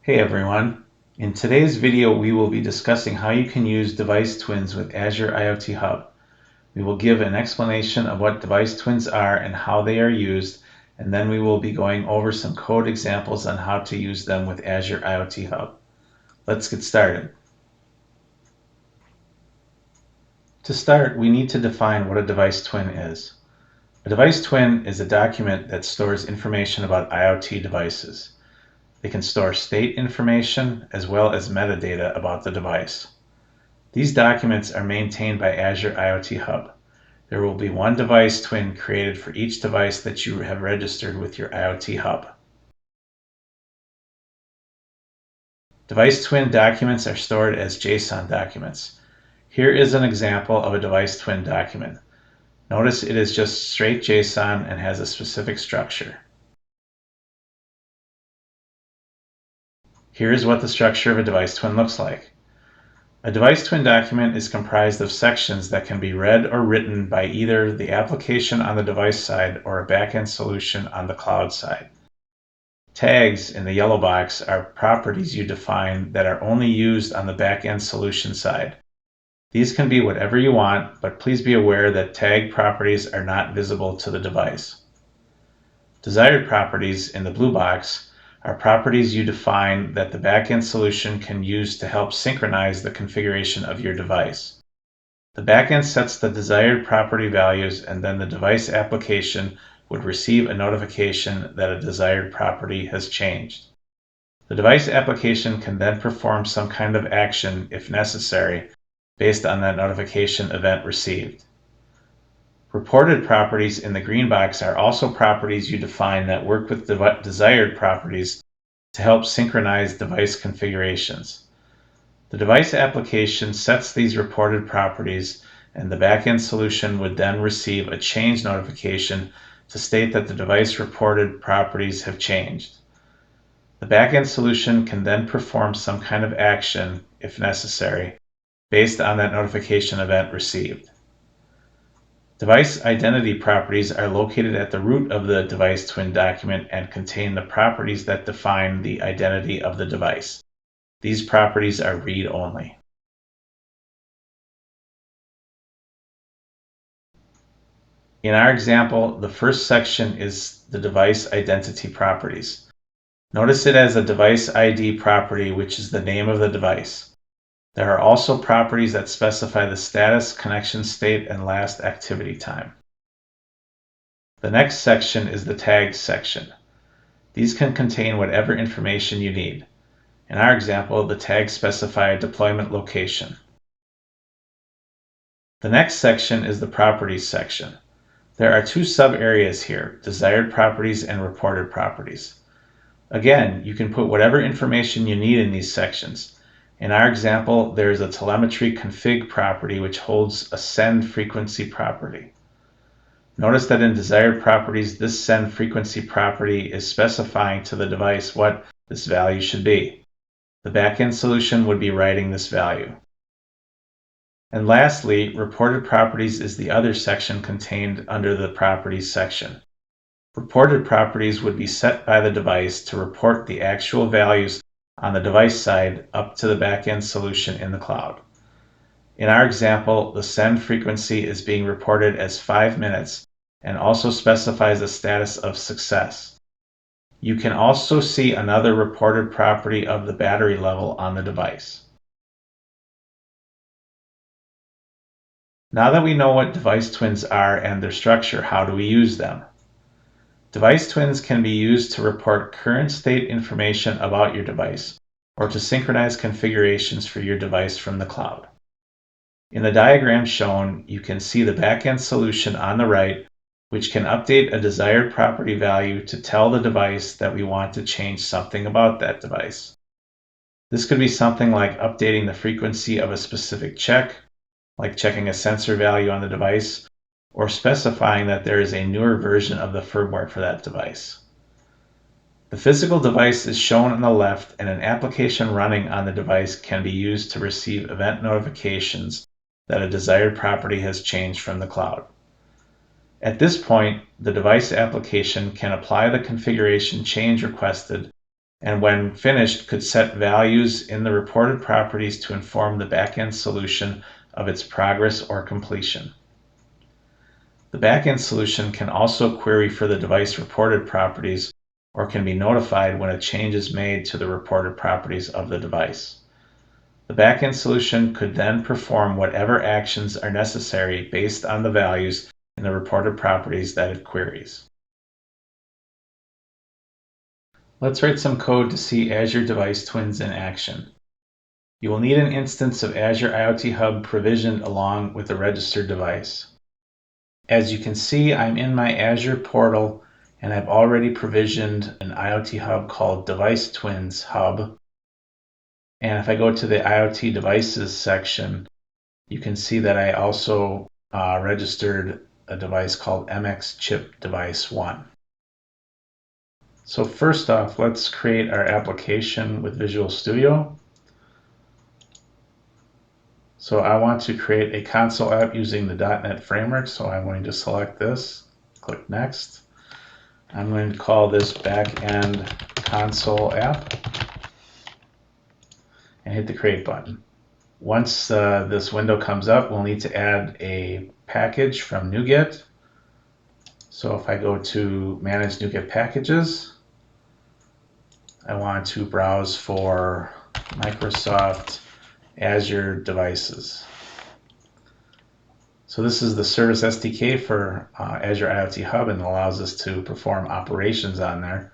Hey everyone! In today's video we will be discussing how you can use device twins with Azure IoT Hub. We will give an explanation of what device twins are and how they are used, and then we will be going over some code examples on how to use them with Azure IoT Hub. Let's get started. To start, we need to define what a device twin is. A device twin is a document that stores information about IoT devices. They can store state information as well as metadata about the device. These documents are maintained by Azure IoT Hub. There will be one device twin created for each device that you have registered with your IoT Hub. Device twin documents are stored as JSON documents. Here is an example of a device twin document. Notice it is just straight JSON and has a specific structure. Here is what the structure of a device twin looks like. A device twin document is comprised of sections that can be read or written by either the application on the device side or a backend solution on the cloud side. Tags in the yellow box are properties you define that are only used on the backend solution side. These can be whatever you want, but please be aware that tag properties are not visible to the device. Desired properties in the blue box are properties you define that the backend solution can use to help synchronize the configuration of your device. The backend sets the desired property values, and then the device application would receive a notification that a desired property has changed. The device application can then perform some kind of action if necessary based on that notification event received. Reported properties in the green box are also properties you define that work with desired properties to help synchronize device configurations. The device application sets these reported properties, and the backend solution would then receive a change notification to state that the device reported properties have changed. The backend solution can then perform some kind of action, if necessary, based on that notification event received. Device identity properties are located at the root of the device twin document and contain the properties that define the identity of the device. These properties are read-only. In our example, the first section is the device identity properties. Notice it as a device ID property, which is the name of the device. There are also properties that specify the status, connection state, and last activity time. The next section is the tags section. These can contain whatever information you need. In our example, the tags specify a deployment location. The next section is the properties section. There are two sub-areas here, desired properties and reported properties. Again, you can put whatever information you need in these sections. In our example, there is a telemetry config property which holds a send frequency property. Notice that in desired properties, this send frequency property is specifying to the device what this value should be. The backend solution would be writing this value. And lastly, reported properties is the other section contained under the properties section. Reported properties would be set by the device to report the actual values on the device side up to the backend solution in the cloud. In our example, the send frequency is being reported as 5 minutes and also specifies a status of success. You can also see another reported property of the battery level on the device. Now that we know what device twins are and their structure, how do we use them? Device twins can be used to report current state information about your device or to synchronize configurations for your device from the cloud. In the diagram shown, you can see the backend solution on the right, which can update a desired property value to tell the device that we want to change something about that device. This could be something like updating the frequency of a specific check, like checking a sensor value on the device, or specifying that there is a newer version of the firmware for that device. The physical device is shown on the left, and an application running on the device can be used to receive event notifications that a desired property has changed from the cloud. At this point, the device application can apply the configuration change requested and when finished could set values in the reported properties to inform the backend solution of its progress or completion. The backend solution can also query for the device reported properties or can be notified when a change is made to the reported properties of the device. The backend solution could then perform whatever actions are necessary based on the values in the reported properties that it queries. Let's write some code to see Azure Device Twins in action. You will need an instance of Azure IoT Hub provisioned along with a registered device. As you can see, I'm in my Azure portal and I've already provisioned an IoT Hub called Device Twins Hub. And if I go to the IoT Devices section, you can see that I also registered a device called MX Chip Device 1. So first off, let's create our application with Visual Studio. So I want to create a console app using the .NET framework, so I'm going to select this, click Next. I'm going to call this Backend Console App and hit the Create button. Once this window comes up, we'll need to add a package from NuGet. So if I go to Manage NuGet Packages, I want to browse for Microsoft Azure devices. So this is the Service SDK for Azure IoT Hub and allows us to perform operations on there.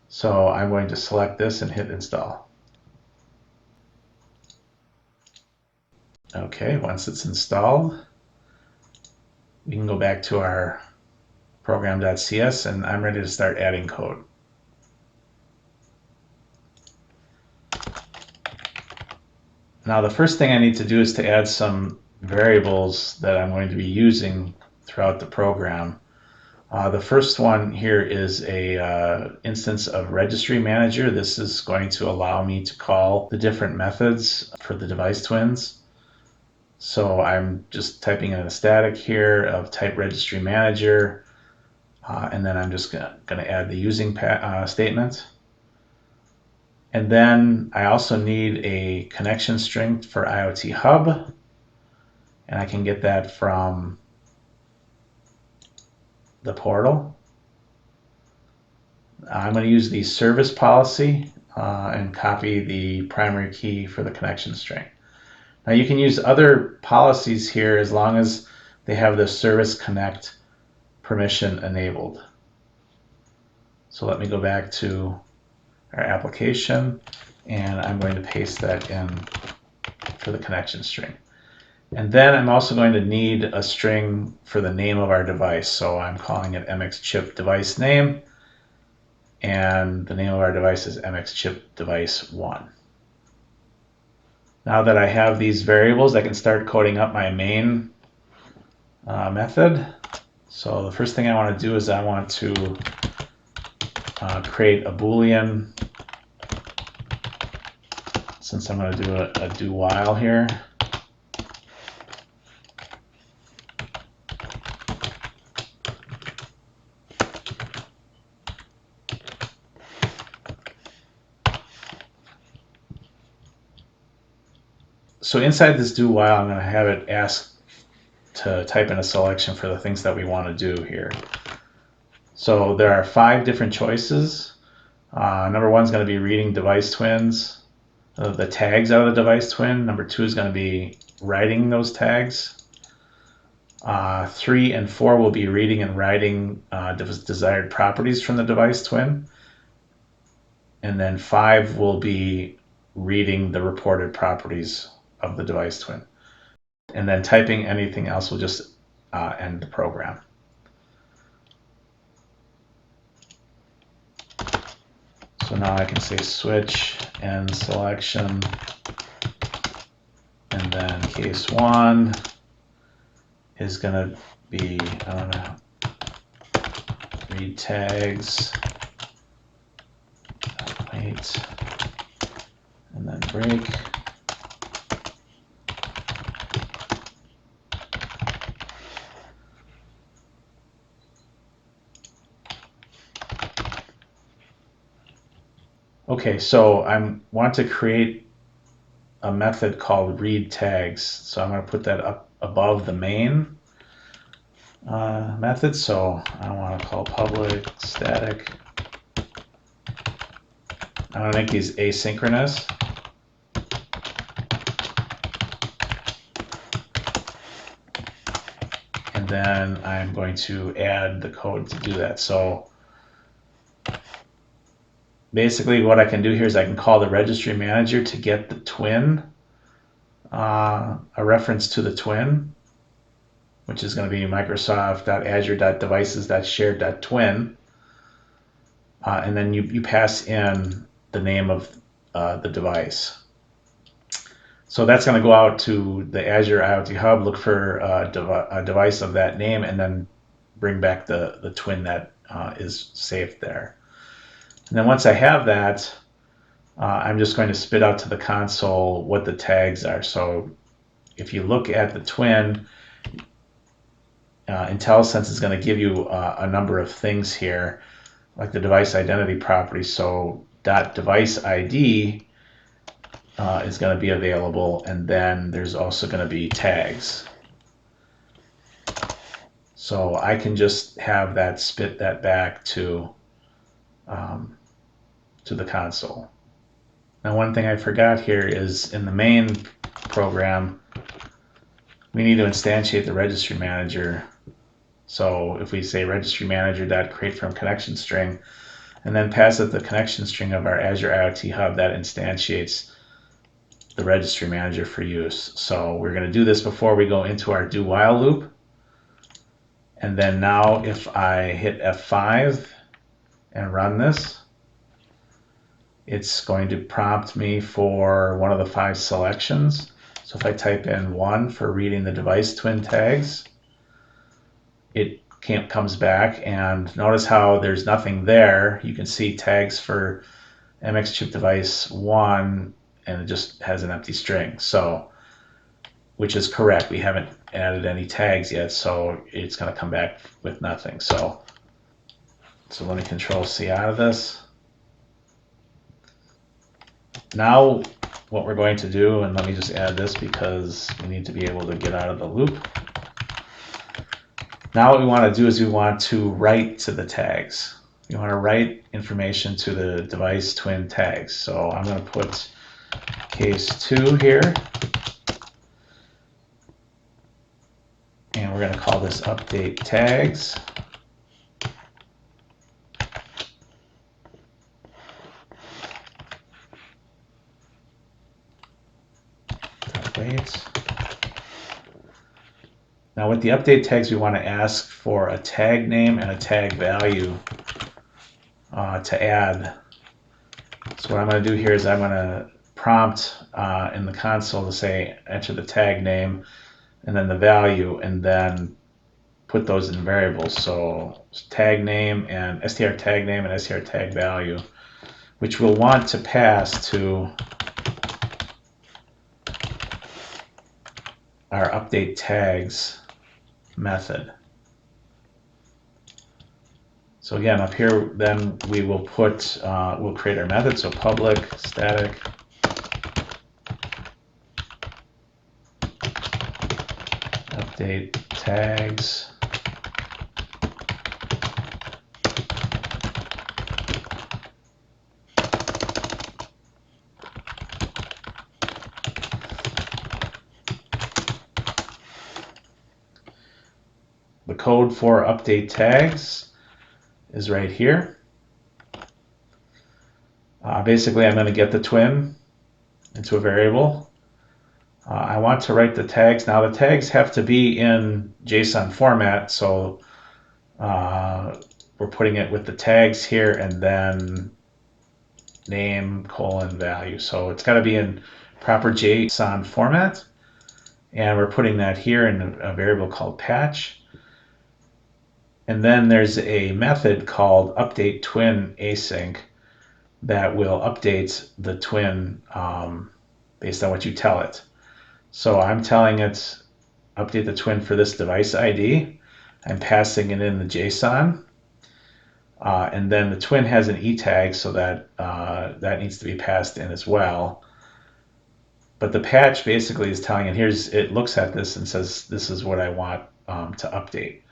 So I'm going to select this and hit Install. Okay, once it's installed, we can go back to our program.cs and I'm ready to start adding code. Now the first thing I need to do is to add some variables that I'm going to be using throughout the program. The first one here is a instance of Registry Manager. This is going to allow me to call the different methods for the device twins. So I'm just typing in a static here of type Registry Manager, and then I'm just going to add the using statement. And then I also need a connection string for IoT Hub, and I can get that from the portal. I'm going to use the service policy and copy the primary key for the connection string. Now you can use other policies here as long as they have the service connect permission enabled. So let me go back to our application and I'm going to paste that in for the connection string. And then I'm also going to need a string for the name of our device. So I'm calling it MX Chip Device Name, and the name of our device is MX Chip Device 1. Now that I have these variables, I can start coding up my main method. So the first thing I want to do is I want to create a Boolean, since I'm going to do a do while here. So inside this do while, I'm going to have it ask to type in a selection for the things that we want to do here. So there are 5 different choices. Number 1 is going to be reading device twins, the tags out of the device twin. Number 2 is going to be writing those tags. 3 and 4 will be reading and writing desired properties from the device twin. And then 5 will be reading the reported properties of the device twin. And then typing anything else will just end the program. So now I can say switch and selection, and then case 1 is going to be, I don't know, read tags, wait, and then break. Okay, so I want to create a method called read tags. So I'm going to put that up above the main method. So I want to call public static. I'm going to make these asynchronous. And then I'm going to add the code to do that. So basically what I can do here is I can call the registry manager to get the twin, a reference to the twin, which is going to be Microsoft.Azure.Devices.Shared.Twin. And then you pass in the name of the device. So that's going to go out to the Azure IoT Hub, look for a device of that name, and then bring back the twin that is saved there. And then once I have that, I'm just going to spit out to the console what the tags are. So if you look at the twin, IntelliSense is going to give you a number of things here, like the device identity property. So .device ID is going to be available, and then there's also going to be tags. So I can just have that spit that back to the console. Now, one thing I forgot here is in the main program, we need to instantiate the registry manager. So if we say registry manager.create from connection string, and then pass it the connection string of our Azure IoT Hub, that instantiates the registry manager for use. So we're going to do this before we go into our do while loop. And then now if I hit F5 and run this, it's going to prompt me for one of the 5 selections. So if I type in 1 for reading the device twin tags, it comes back, and notice how there's nothing there. You can see tags for MX chip device 1, and it just has an empty string. So, which is correct. We haven't added any tags yet, so it's going to come back with nothing. So let me Control C out of this. Now what we're going to do, and let me just add this because we need to be able to get out of the loop. Now what we want to do is we want to write to the tags. We want to write information to the device twin tags. So I'm going to put case 2 here. And we're going to call this update tags. Wait. Now with the update tags, we want to ask for a tag name and a tag value to add. So what I'm going to do here is I'm going to prompt in the console to say enter the tag name and then the value, and then put those in variables. So tag name and str tag name and str tag value, which we'll want to pass to our update tags method. So again, up here, then we will put, we'll create our method. So public static update tags. The code for update tags is right here. Basically, I'm going to get the twin into a variable. I want to write the tags. Now, the tags have to be in JSON format, so we're putting it with the tags here and then name, value. So it's got to be in proper JSON format, and we're putting that here in a variable called patch. And then there's a method called update twin async that will update the twin based on what you tell it. So I'm telling it update the twin for this device ID. I'm passing it in the JSON. And then the twin has an E tag, so that that needs to be passed in as well. But the patch basically is telling it looks at this and says, this is what I want to update.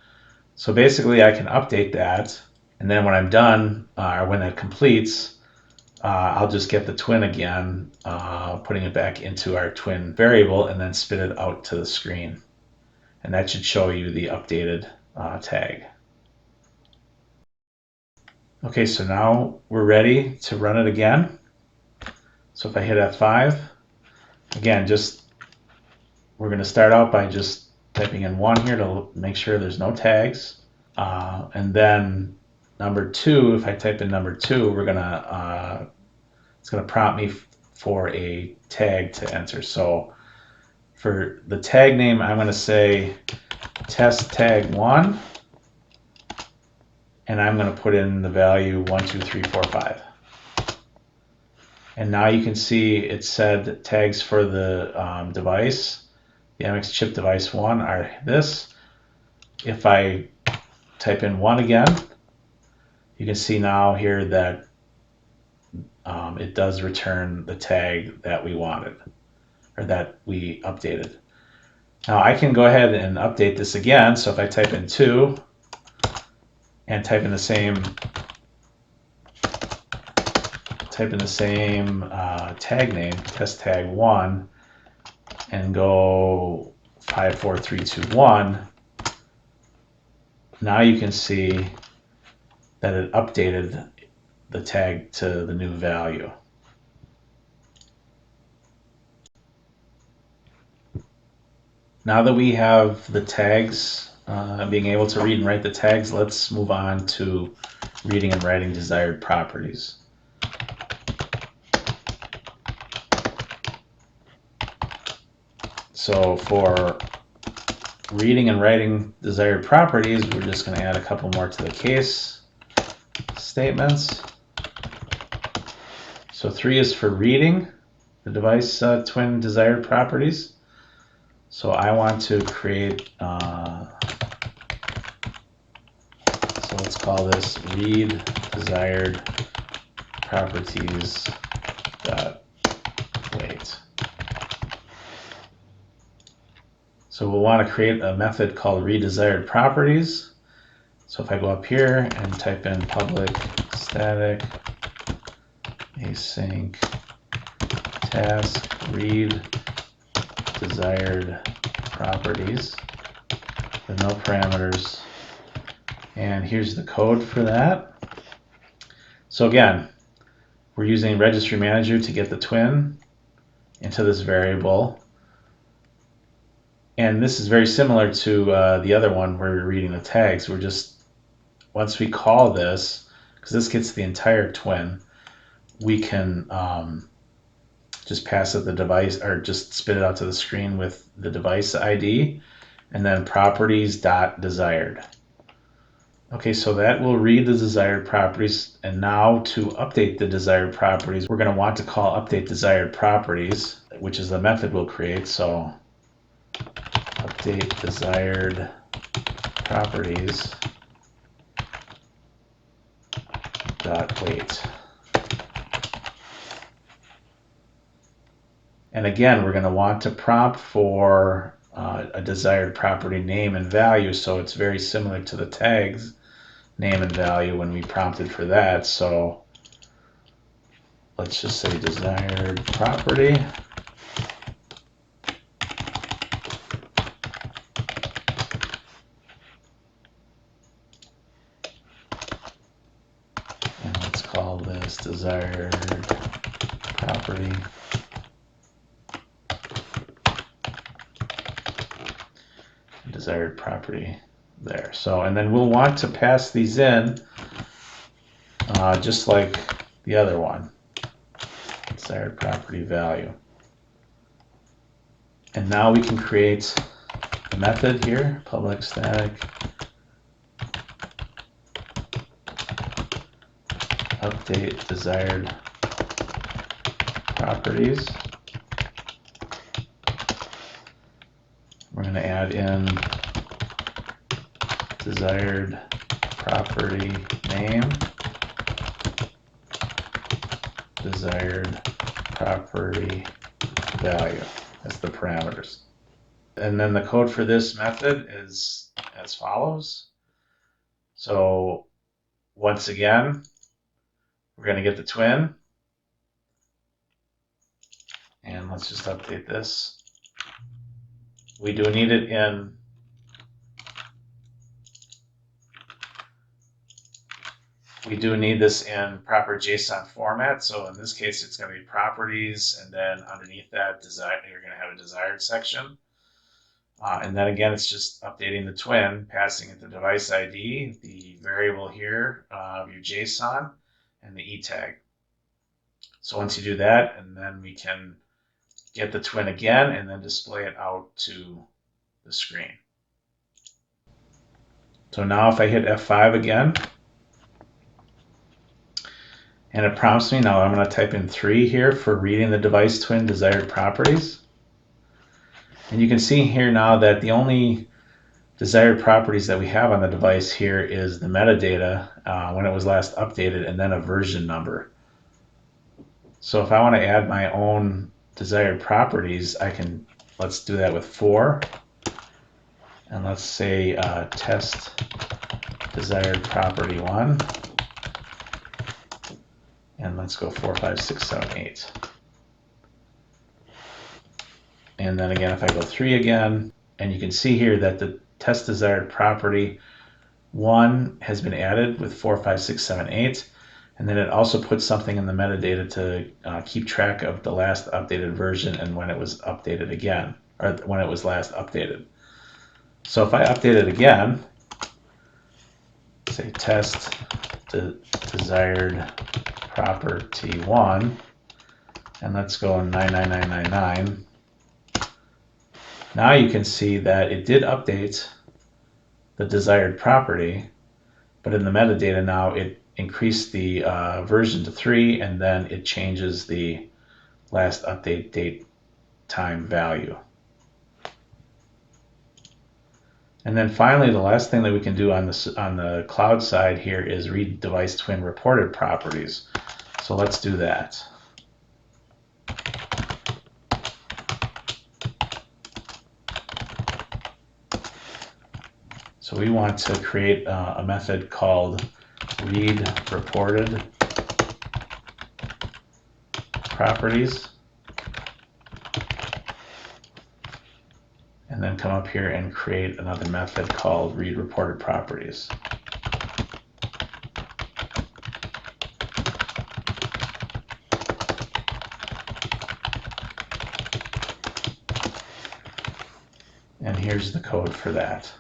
So basically I can update that, and then when I'm done, or when that completes, I'll just get the twin again, putting it back into our twin variable, and then spit it out to the screen. And that should show you the updated tag. Okay, so now we're ready to run it again. So if I hit F5, again, we're going to start out by just typing in 1 here to make sure there's no tags. And then number 2, if I type in number 2, it's going to prompt me for a tag to enter. So for the tag name, I'm going to say test tag 1, and I'm going to put in the value 1, 2, 3, 4, 5. And now you can see it said tags for the device, the MX chip device 1 are this. If I type in 1 again, you can see now here that it does return the tag that we wanted, or that we updated. Now I can go ahead and update this again. So if I type in 2 and type in the same tag name, test tag 1, and go 5, 4, 3, 2, 1, now you can see that it updated the tag to the new value. Now that we have the tags, being able to read and write the tags, let's move on to reading and writing desired properties. So for reading and writing desired properties, we're just going to add a couple more to the case statements. So 3 is for reading the device twin desired properties. So I want to create, so let's call this read desired properties dot wait. So we'll want to create a method called read desired properties. So if I go up here and type in public static async task read desired properties with no parameters, and here's the code for that. So again, we're using registry manager to get the twin into this variable, and this is very similar to the other one where we're reading the tags. We're just, once we call this, because this gets the entire twin, we can just pass it the device, or just spit it out to the screen with the device ID, and then properties dot desired. Okay, so that will read the desired properties, and now to update the desired properties, we're going to want to call update desired properties, which is the method we'll create. So update desired properties dot wait. And again, we're going to want to prompt for a desired property name and value, so it's very similar to the tags name and value when we prompted for that. So let's just say desired property. And let's call this desired property. Desired property there. So, and then we'll want to pass these in just like the other one, desired property value. And now we can create a method here, public static update desired properties. We're going to add in desired property name, desired property value as the parameters. And then the code for this method is as follows. So once again, we're going to get the twin. And let's just update this. We do need it in this in proper JSON format. So in this case, it's going to be properties, and then underneath that, you're going to have a desired section. And then again, it's just updating the twin, passing it the device ID, the variable here of your JSON, and the E tag. So once you do that, and then we can get the twin again and then display it out to the screen. So now if I hit F5 again, and it prompts me, now I'm going to type in 3 here for reading the device twin desired properties. And you can see here now that the only desired properties that we have on the device here is the metadata when it was last updated, and then a version number. So if I want to add my own desired properties, I can, let's do that with 4. And let's say test desired property 1. And let's go 4, 5, 6, 7, 8. And then again, if I go 3 again, and you can see here that the test desired property 1 has been added with 4, 5, 6, 7, 8. And then it also puts something in the metadata to keep track of the last updated version and when it was updated again, or when it was last updated. So if I update it again, say test desired property 1, and let's go 99999. Now you can see that it did update the desired property, but in the metadata now it increased the version to 3, and then it changes the last update date time value. And then finally, the last thing that we can do on the cloud side here is read device twin reported properties. So let's do that. So we want to create a method called read reported properties, and then come up here and create another method called read reported properties. And here's the code for that.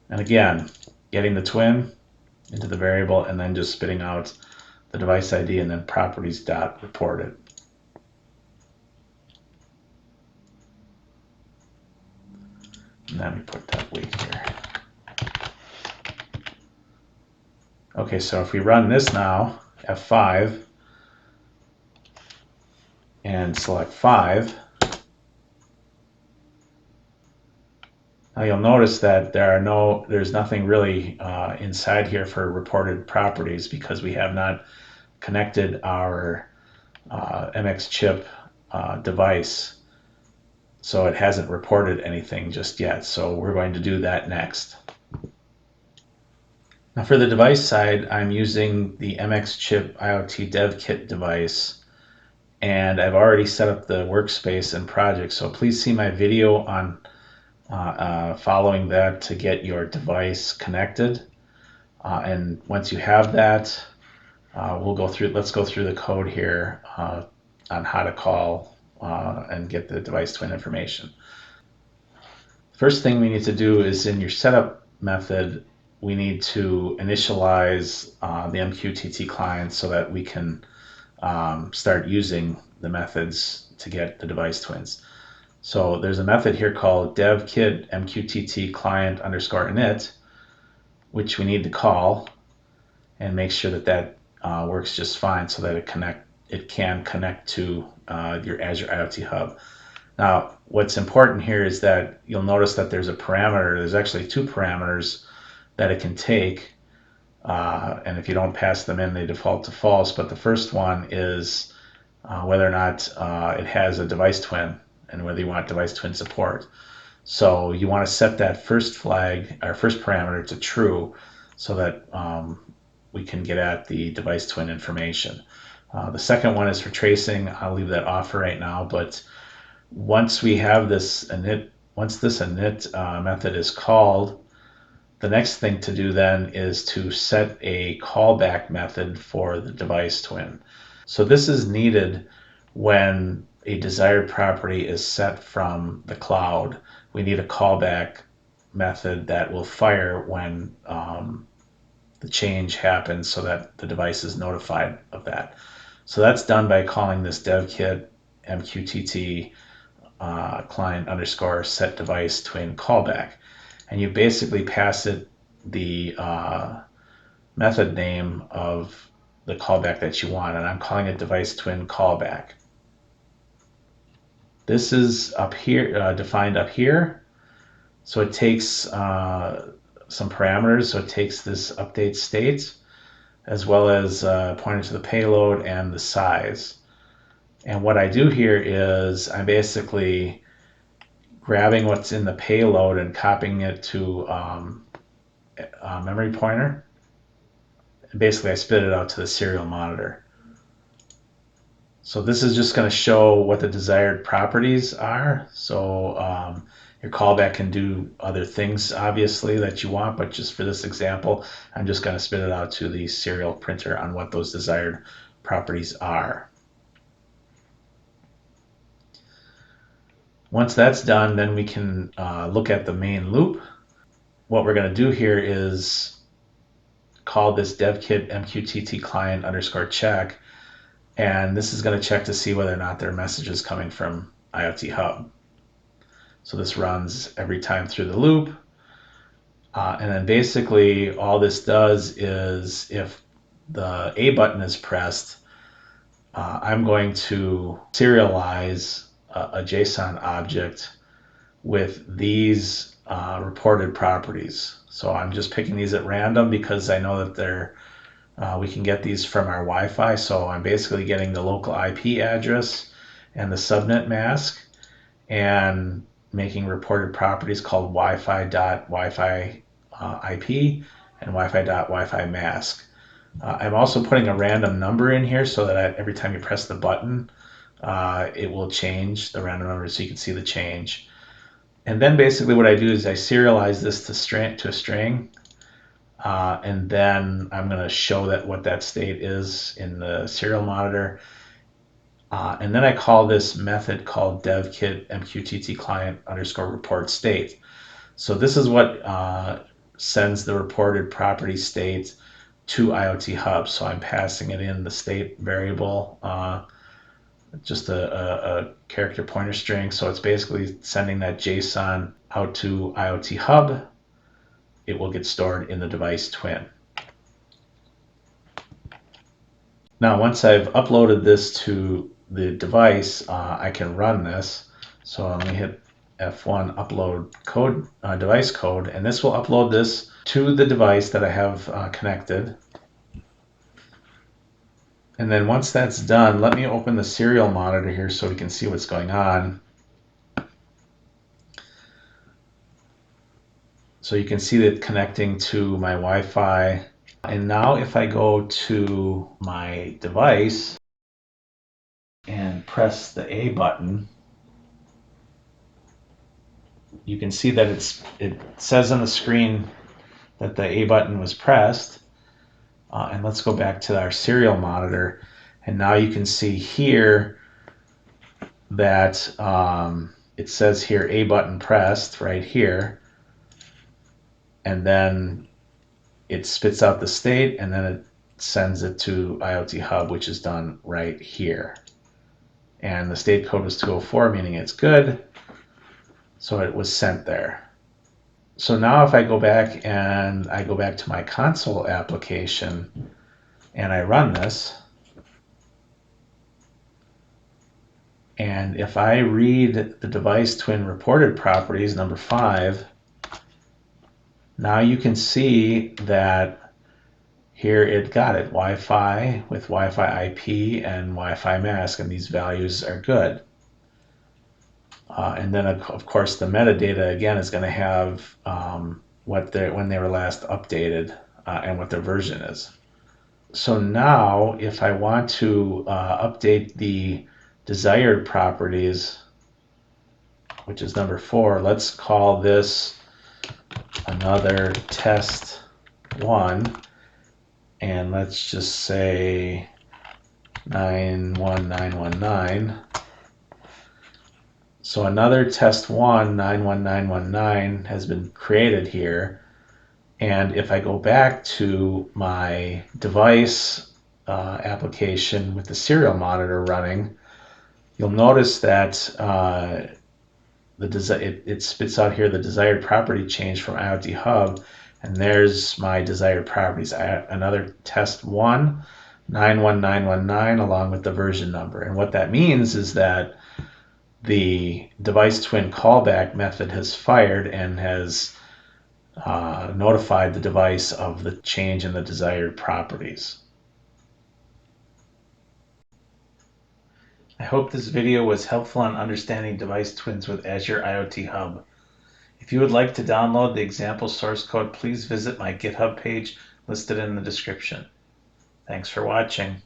And again, getting the twin into the variable and then just spitting out the device ID and then properties.reported. And then we put that week here. Okay, so if we run this now, F5, and select 5, now you'll notice that there's nothing really inside here for reported properties because we have not connected our MX chip device, so it hasn't reported anything just yet. So we're going to do that next. Now for the device side, I'm using the MX chip IoT dev kit device, and I've already set up the workspace and project. So please see my video on following that to get your device connected. And once you have that, let's go through the code here on how to call and get the device twin information. First thing we need to do is in your setup method, we need to initialize the MQTT client so that we can start using the methods to get the device twins. So there's a method here called devkit mqtt client _ init, which we need to call and make sure that that works just fine so that it can connect to your Azure IoT Hub. Now, what's important here is that you'll notice that there's a parameter. There's actually two parameters that it can take. And if you don't pass them in, they default to false. But the first one is whether or not it has a device twin and whether you want device twin support. So you want to set that first flag, or first parameter, to true so that we can get at the device twin information. The second one is for tracing. I'll leave that off for right now, but once we have this init, once this init method is called, the next thing to do then is to set a callback method for the device twin. So this is needed when a desired property is set from the cloud. We need a callback method that will fire when the change happens so that the device is notified of that. So that's done by calling this devkit mqtt client underscore set device twin callback. And you basically pass it the method name of the callback that you want, and I'm calling it device twin callback. This is up here, defined up here. So it takes some parameters. So it takes this update state as well as pointer to the payload and the size. And what I do here is I'm basically grabbing what's in the payload and copying it to a memory pointer. And basically I spit it out to the serial monitor. So this is just going to show what the desired properties are. So your callback can do other things, obviously, that you want, but just for this example, I'm just going to spit it out to the serial printer on what those desired properties are. Once that's done, then we can look at the main loop. What we're going to do here is call this devkit mqtt client underscore check, and this is going to check to see whether or not there are messages coming from IoT Hub. So this runs every time through the loop. And then basically all this does is if the A button is pressed, I'm going to serialize a JSON object with these reported properties. So I'm just picking these at random because I know that they're we can get these from our Wi-Fi. So I'm basically getting the local IP address and the subnet mask and making reported properties called Wi-Fi.Wi-Fi IP and Wi-Fi.Wi-Fi mask. I'm also putting a random number in here so that every time you press the button, it will change the random number so you can see the change. And then basically what I do is I serialize this to a string, and then I'm going to show that what that state is in the serial monitor. And then I call this method called devkit mqtt client underscore report state. So this is what sends the reported property state to IoT Hub. So I'm passing it in the state variable, just a character pointer string. So it's basically sending that JSON out to IoT Hub. It will get stored in the device twin. Now, once I've uploaded this to the device, I can run this. So let me hit F1 upload code, device code, and this will upload this to the device that I have connected. And then once that's done, let me open the serial monitor here so we can see what's going on. So you can see that connecting to my Wi-Fi. And now if I go to my device and press the A button, you can see that it says on the screen that the A button was pressed. And let's go back to our serial monitor. And now you can see here that it says here A button pressed right here. And then it spits out the state, and then it sends it to IoT Hub, which is done right here. And the state code was 204, meaning it's good. So it was sent there. So now if I go back and I go back to my console application and I run this, And if I read the device twin reported properties, number 5, now you can see that here it got it, Wi-Fi with Wi-Fi IP and Wi-Fi mask, and these values are good. And then, of course, the metadata, again, is going to have when they were last updated and what their version is. So now, if I want to update the desired properties, which is number 4, let's call this another test 1, and let's just say 91919. So another test 1, 91919, has been created here. And if I go back to my device application with the serial monitor running, you'll notice that it spits out here the desired property change from IoT Hub, and there's my desired properties. Another test 1, 91919, along with the version number. And what that means is that the device twin callback method has fired and has notified the device of the change in the desired properties. I hope this video was helpful in understanding device twins with Azure IoT Hub. If you would like to download the example source code, please visit my GitHub page listed in the description. Thanks for watching.